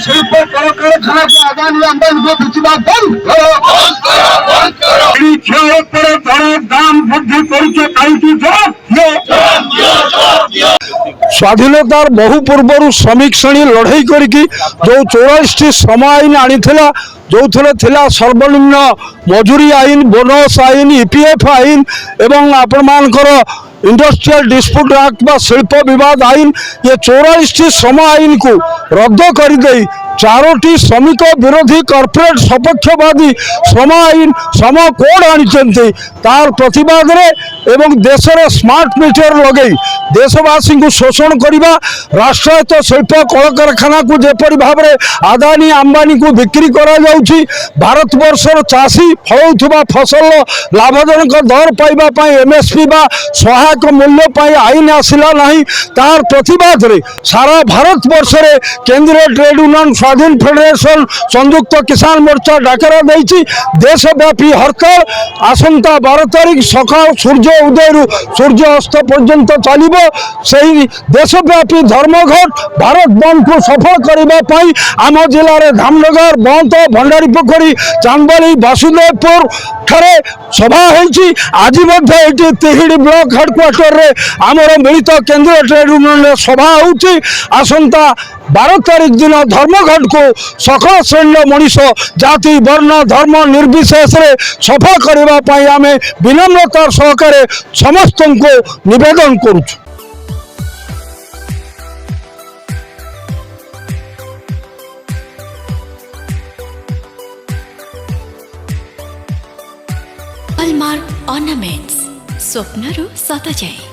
शिल्प कलकारखाना को अदानी अंबानी को बेचवा बंद दाम वृद्धि स्वाधीनतार बहु पूर्व श्रमिक श्रेणी लड़ाई करके जो 44 श्रम आईन आनी जो थिला सर्वनिम्न मजूरी आईन बोनस आईन ईपीएफ आईन एवं आपण मानकर इंडस्ट्रियल डिस्प्यूट एक्ट बा शिल्प विवाद आईन ये 44 श्रम आईन को रद्द कर दे 4टी श्रमिक विरोधी कॉर्पोरेट सपक्षवादी श्रम आईन श्रम कोड आनी तार प्रतिवाद एवं देशर स्मार्ट मीटर लगे देशवासी को शोषण करने राष्ट्रायत्त शिल्प कलकारखाना को जेपरी भाव में अदानी अंबानी को बिक्री करा जाउछि भारत वर्षर चाषी फलुवा फसल लाभजनक दर पाइबा एमएसपी बा सहायक मूल्य पाई आईन आसिला नहीं तार प्रतिवाद रे सारा भारत वर्ष रे केंद्रीय ट्रेड यूनियन स्वाधीन फेडरेशन संयुक्त किसान मोर्चा डाकरा देछि देशव्यापी हड़ताल आसंता 12 तारीख सकाळ सूर्य उदय सूर्य अस्त पर्यंत चलिबो सही देशव्यापी धर्मघट भारत बंद को सफल करने आम जिले में धामनगर बंत भंडारी पोखरी चांदबाली वासुदेवपुर ठारे सभा होती आज तिहिड़ी ब्लॉक हेडक्वार्टर रे आमर मिलित केंद्रीय ट्रेड यूनियन सभा होती आसंता 12 तारीख दिन धर्मघट को सकल श्रेणी मनीष जाति वर्ण धर्म निर्विशेष सफा करने आम विनम्रतार सहकारे समस्त को निवेदन करुछु। हॉलमार्क ऑर्नामेंट्स स्वप्नरू सत जाए।